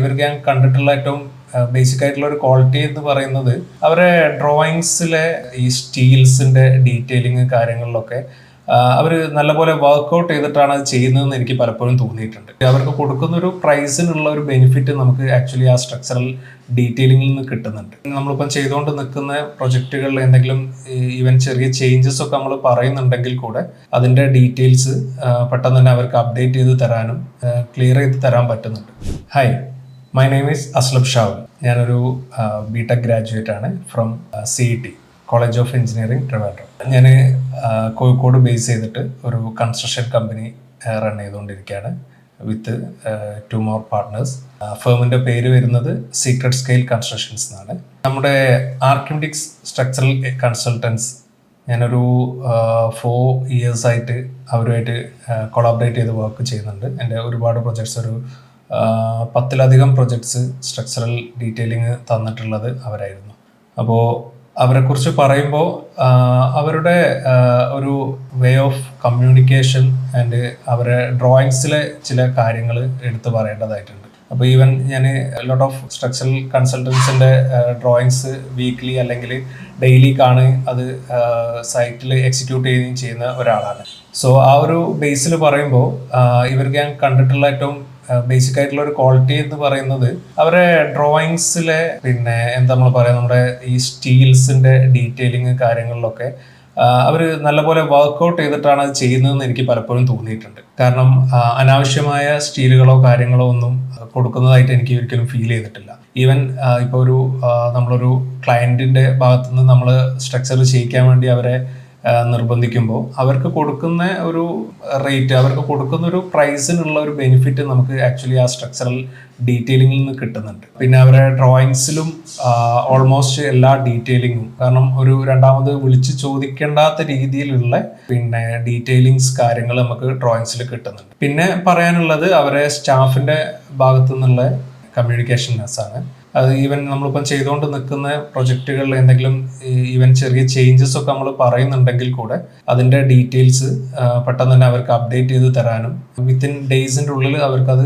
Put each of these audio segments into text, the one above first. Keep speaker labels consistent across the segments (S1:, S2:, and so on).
S1: ഇവർക്ക് ഞാൻ കണ്ടിട്ടുള്ള ഏറ്റവും ബേസിക് ആയിട്ടുള്ള ഒരു ക്വാളിറ്റി എന്ന് പറയുന്നത് അവരെ ഡ്രോയിങ്സിലെ ഈ സ്റ്റീൽസിന്റെ ഡീറ്റെയിലിംഗ് കാര്യങ്ങളിലൊക്കെ അവർ നല്ലപോലെ വർക്ക്ഔട്ട് ചെയ്തിട്ടാണ് അത് ചെയ്യുന്നതെന്ന് എനിക്ക് പലപ്പോഴും തോന്നിയിട്ടുണ്ട്. അവർക്ക് കൊടുക്കുന്ന ഒരു പ്രൈസിനുള്ള ഒരു ബെനിഫിറ്റ് നമുക്ക് ആക്ച്വലി ആ സ്ട്രക്ചറൽ ഡീറ്റെയിലിംഗിൽ നിന്ന് കിട്ടുന്നുണ്ട്. നമ്മളിപ്പം ചെയ്തുകൊണ്ട് നിൽക്കുന്ന പ്രൊജക്റ്റുകളിൽ എന്തെങ്കിലും ഈവൻ ചെറിയ ചേഞ്ചസ് ഒക്കെ നമ്മൾ പറയുന്നുണ്ടെങ്കിൽ കൂടെ അതിന്റെ ഡീറ്റെയിൽസ് പെട്ടെന്ന് തന്നെ അവർക്ക് അപ്ഡേറ്റ് ചെയ്ത് തരാനും ക്ലിയർ ചെയ്ത് തരാൻ പറ്റുന്നുണ്ട്. Hi, my name is Aslab Shavul. ഞാനൊരു ബിടെക് ഗ്രാജുവേറ്റ് ആണ് from CET college of engineering Trivandrum. ഞാൻ കോഴിക്കോട് ബേസ് ചെയ്തിട്ട് ഒരു കൺസ്ട്രക്ഷൻ കമ്പനി റൺ ചെയ്തുകൊണ്ടിരിക്കുകയാണ് വിത്ത് 2 more പാർട്ട്നേഴ്സ്. ഫേമിൻ്റെ പേര് വരുന്നത് സീക്രട്ട് സ്കെയിൽ കൺസ്ട്രക്ഷൻസ് എന്നാണ്. നമ്മുടെ ആർക്കിടെക്ട്സ് സ്ട്രക്ചറൽ കൺസൾട്ടൻസ് ഞാനൊരു 4 years ആയിട്ട് അവരുമായിട്ട് കൊളാബറേറ്റ് ചെയ്ത് വർക്ക് ചെയ്യുന്നുണ്ട്. എൻ്റെ ഒരുപാട് പ്രൊജക്ട്സ്, ഒരു 10ലധികം പ്രൊജക്ട്സ് സ്ട്രക്ചറൽ ഡീറ്റെയിലിംഗ് തന്നിട്ടുള്ളത് അവരായിരുന്നു. അപ്പോൾ അവരെക്കുറിച്ച് പറയുമ്പോൾ അവരുടെ ഒരു വേ ഓഫ് കമ്മ്യൂണിക്കേഷൻ ആൻഡ് അവരെ ഡ്രോയിങ്സിലെ ചില കാര്യങ്ങൾ എടുത്തു പറയേണ്ടതായിട്ടുണ്ട്. അപ്പോൾ ഈവൻ ഞാൻ ലോട്ട് ഓഫ് സ്ട്രക്ചറൽ കൺസൾട്ടൻസിൻ്റെ ഡ്രോയിങ്സ് വീക്ക്ലി അല്ലെങ്കിൽ ഡെയിലി കാണുകയും അത് സൈറ്റിൽ എക്സിക്യൂട്ട് ചെയ്യുകയും ചെയ്യുന്ന ഒരാളാണ്. സോ ആ ഒരു ബേസിൽ പറയുമ്പോൾ ഇവർക്ക് ഞാൻ കണ്ടിട്ടുള്ള ഏറ്റവും ബേസിക് ആയിട്ടുള്ള ഒരു ക്വാളിറ്റി എന്ന് പറയുന്നത് അവരെ ഡ്രോയിങ്സിലെ എന്താ നമ്മൾ പറയാം, നമ്മുടെ ഈ സ്റ്റീൽസിന്റെ ഡീറ്റെയിലിംഗ് കാര്യങ്ങളിലൊക്കെ അവർ നല്ലപോലെ വർക്ക്ഔട്ട് ചെയ്തിട്ടാണ് അത് ചെയ്യുന്നതെന്ന് എനിക്ക് പലപ്പോഴും തോന്നിയിട്ടുണ്ട്. കാരണം അനാവശ്യമായ സ്റ്റീലുകളോ കാര്യങ്ങളോ ഒന്നും കൊടുക്കുന്നതായിട്ട് എനിക്ക് ഒരിക്കലും ഫീൽ ചെയ്തിട്ടില്ല. ഈവൻ ഇപ്പോൾ നമ്മളൊരു ക്ലയന്റിന്റെ ഭാഗത്തുനിന്ന് നമ്മൾ സ്ട്രക്ചർ ചെയ്യിക്കാൻ വേണ്ടി അവരെ നിർബന്ധിക്കുമ്പോൾ അവർക്ക് കൊടുക്കുന്ന ഒരു റേറ്റ്, അവർക്ക് കൊടുക്കുന്ന ഒരു പ്രൈസിനുള്ള ഒരു ബെനിഫിറ്റ് നമുക്ക് ആക്ച്വലി ആ സ്ട്രക്ചറൽ ഡീറ്റെയിലിംഗിൽ നിന്ന് കിട്ടുന്നുണ്ട്. പിന്നെ അവരുടെ ഡ്രോയിങ്സിലും ഓൾമോസ്റ്റ് എല്ലാ ഡീറ്റെയിലിങ്ങും, കാരണം ഒരു രണ്ടാമത് വിളിച്ച് ചോദിക്കേണ്ടാത്ത രീതിയിലുള്ള ഡീറ്റെയിലിങ്സ് കാര്യങ്ങൾ നമുക്ക് ഡ്രോയിങ്സിൽ കിട്ടുന്നുണ്ട്. പിന്നെ പറയാനുള്ളത് അവരെ സ്റ്റാഫിന്റെ ഭാഗത്തു നിന്നുള്ള കമ്മ്യൂണിക്കേഷൻസ് ആണ്. അത് ഈവൻ നമ്മളിപ്പം ചെയ്തുകൊണ്ട് നിൽക്കുന്ന പ്രൊജക്റ്റുകളിൽ എന്തെങ്കിലും ഈവൻ ചെറിയ ചേഞ്ചസ് ഒക്കെ നമ്മൾ പറയുന്നുണ്ടെങ്കിൽ കൂടെ അതിന്റെ ഡീറ്റെയിൽസ് പെട്ടെന്ന് തന്നെ അവർക്ക് അപ്ഡേറ്റ് ചെയ്ത് തരാനും വിത്തിൻ ഡേയ്സിന്റെ ഉള്ളിൽ അവർക്കത്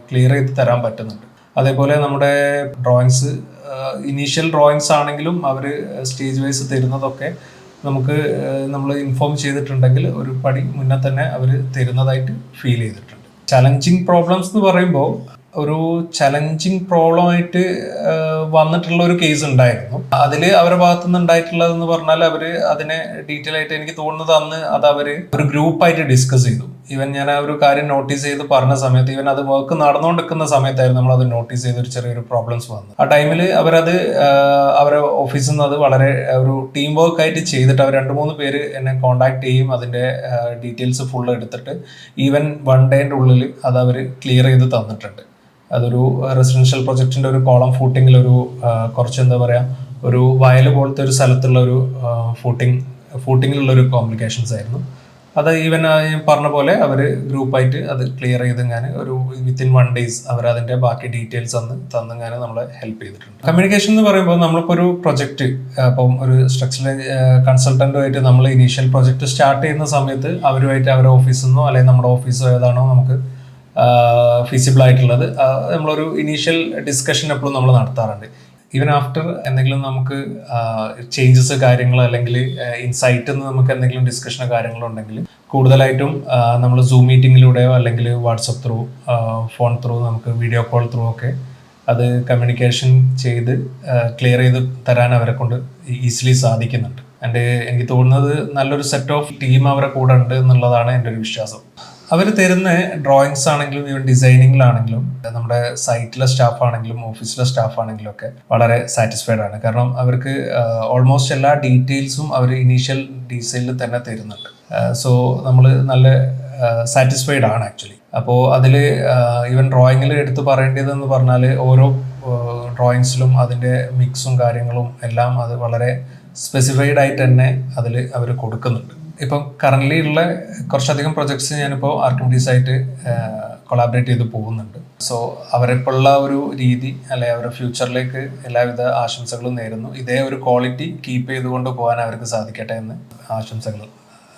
S1: ക്ലിയർ ചെയ്ത് തരാൻ പറ്റുന്നുണ്ട്. അതേപോലെ നമ്മുടെ ഡ്രോയിങ്സ്, ഇനീഷ്യൽ ഡ്രോയിങ്സ് ആണെങ്കിലും അവർ സ്റ്റേജ് വൈസ് തരുന്നതൊക്കെ നമുക്ക് നമ്മൾ ഇൻഫോം ചെയ്തിട്ടുണ്ടെങ്കിൽ ഒരു പടി മുന്നേ തന്നെ അവർ തരുന്നതായിട്ട് ഫീൽ ചെയ്തിട്ടുണ്ട്. ചലഞ്ചിങ് പ്രോബ്ലംസ് എന്ന് പറയുമ്പോൾ ഒരു ചലഞ്ചിങ് പ്രോബ്ലം ആയിട്ട് വന്നിട്ടുള്ള ഒരു കേസ് ഉണ്ടായിരുന്നു. അതിൽ അവരുടെ ഭാഗത്തു നിന്ന് ഉണ്ടായിട്ടുള്ളതെന്ന് പറഞ്ഞാൽ അവര് അതിനെ ഡീറ്റെയിൽ ആയിട്ട് എനിക്ക് തോന്നുന്നത് അന്ന് അത് അവര് ഒരു ഗ്രൂപ്പായിട്ട് ഡിസ്കസ് ചെയ്തു. ഈവൻ ഞാൻ ആ ഒരു കാര്യം നോട്ടീസ് ചെയ്ത് പറഞ്ഞ സമയത്ത്, ഈവൻ അത് വർക്ക് നടന്നുകൊണ്ടിരിക്കുന്ന സമയത്തായിരുന്നു നമ്മളത് നോട്ടീസ് ചെയ്ത് ഒരു ചെറിയൊരു പ്രോബ്ലംസ് വന്നു. ആ ടൈമിൽ അവരത് അവരുടെ ഓഫീസിൽ നിന്ന് അത് വളരെ ഒരു ടീം വർക്ക് ആയിട്ട് ചെയ്തിട്ട് അവർ 2-3 പേര് എന്നെ കോണ്ടാക്ട് ചെയ്യും. അതിന്റെ ഡീറ്റെയിൽസ് ഫുൾ എടുത്തിട്ട് ഈവൻ 1 ഡേന്റെ ഉള്ളിൽ അത് അവർ ക്ലിയർ ചെയ്ത് തന്നിട്ടുണ്ട്. അതൊരു റെസിഡൻഷ്യൽ പ്രൊജക്ടിന്റെ ഒരു കോളം ഫൂട്ടിങ്ങിൽ ഒരു കുറച്ച് എന്താ പറയാ, ഒരു വയൽ പോലത്തെ ഒരു സ്ഥലത്തുള്ള ഒരു ഫൂട്ടിങ്ങിലുള്ള ഒരു കോംപ്ലിക്കേഷൻസ് ആയിരുന്നു. അത് ഈവൻ ഞാൻ പറഞ്ഞ പോലെ അവർ ഗ്രൂപ്പായിട്ട് അത് ക്ലിയർ ചെയ്ത് ഞാൻ ഒരു വിത്തിൻ 1 days അവർ അതിന്റെ ബാക്കി ഡീറ്റെയിൽസ് തന്ന് ഞാൻ നമ്മളെ ഹെൽപ്പ് ചെയ്തിട്ടുണ്ട്. കമ്മ്യൂണിക്കേഷൻ എന്ന് പറയുമ്പോൾ നമ്മളിപ്പോൾ ഒരു പ്രൊജക്ട്, അപ്പം ഒരു സ്ട്രക്ചറൽ കൺസൾട്ടന്റുമായിട്ട് നമ്മൾ ഇനീഷ്യൽ പ്രൊജക്ട് സ്റ്റാർട്ട് ചെയ്യുന്ന സമയത്ത് അവരുമായിട്ട് അവരുടെ ഓഫീസിൽ നിന്നോ അല്ലെങ്കിൽ നമ്മുടെ ഓഫീസോ ഏതാണോ നമുക്ക് ഫീസിബിൾ ആയിട്ടുള്ളത് നമ്മളൊരു ഇനീഷ്യൽ ഡിസ്കഷൻ എപ്പോഴും നമ്മൾ നടത്താറുണ്ട്. ഈവൻ ആഫ്റ്റർ എന്തെങ്കിലും നമുക്ക് ചേഞ്ചസ് കാര്യങ്ങളോ അല്ലെങ്കിൽ ഇൻസൈറ്റിൽ നിന്ന് നമുക്ക് എന്തെങ്കിലും ഡിസ്കഷനോ കാര്യങ്ങളോ ഉണ്ടെങ്കിൽ കൂടുതലായിട്ടും നമ്മൾ സൂം മീറ്റിങ്ങിലൂടെയോ അല്ലെങ്കിൽ വാട്സപ്പ് ത്രൂ, ഫോൺ ത്രൂ, നമുക്ക് വീഡിയോ കോൾ ത്രൂ ഒക്കെ അത് കമ്മ്യൂണിക്കേഷൻ ചെയ്ത് ക്ലിയർ ചെയ്ത് തരാൻ അവരെ കൊണ്ട് ഈസിലി സാധിക്കുന്നുണ്ട്. എനിക്ക് തോന്നുന്നത് നല്ലൊരു സെറ്റ് ഓഫ് ടീം അവരെ കൂടെ ഉണ്ട് എന്നുള്ളതാണ് എൻ്റെ ഒരു വിശ്വാസം. അവർ തരുന്ന ഡ്രോയിങ്സ് ആണെങ്കിലും ഈവൻ ഡിസൈനിങ്ങിലാണെങ്കിലും നമ്മുടെ സൈറ്റിലെ സ്റ്റാഫ് ആണെങ്കിലും ഓഫീസിലെ സ്റ്റാഫ് ആണെങ്കിലും ഒക്കെ വളരെ സാറ്റിസ്ഫൈഡ് ആണ്. കാരണം അവർക്ക് ഓൾമോസ്റ്റ് എല്ലാ ഡീറ്റെയിൽസും അവർ ഇനീഷ്യൽ ഡിസൈനിൽ തന്നെ തരുന്നുണ്ട്. സോ നമ്മൾ നല്ല സാറ്റിസ്ഫൈഡ് ആണ് ആക്ച്വലി. അപ്പോൾ അതിൽ ഈവൻ ഡ്രോയിങ്ങിൽ എടുത്ത് പറയേണ്ടതെന്ന് പറഞ്ഞാൽ ഓരോ ഡ്രോയിങ്സിലും അതിൻ്റെ മിക്സും കാര്യങ്ങളും എല്ലാം അത് വളരെ സ്പെസിഫൈഡ് ആയിട്ട് തന്നെ അതിൽ അവർ കൊടുക്കുന്നുണ്ട്. ഇപ്പം കറൻ്റ്ലി ഉള്ള കുറച്ചധികം പ്രൊജക്ട്സ് ഞാനിപ്പോൾ ആർക്കിടെക്ട്സ് ആയിട്ട് കൊളാബറേറ്റ് ചെയ്ത് പോകുന്നുണ്ട്. സോ അവരിപ്പോഴുള്ള ഒരു രീതി അല്ലെങ്കിൽ അവരുടെ ഫ്യൂച്ചറിലേക്ക് എല്ലാവിധ ആശംസകളും നേരുന്നു. ഇതേ ഒരു ക്വാളിറ്റി കീപ്പ് ചെയ്തുകൊണ്ട് പോകാൻ അവർക്ക് സാധിക്കട്ടെ എന്ന് ആശംസകൾ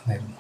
S1: നേരുന്നു.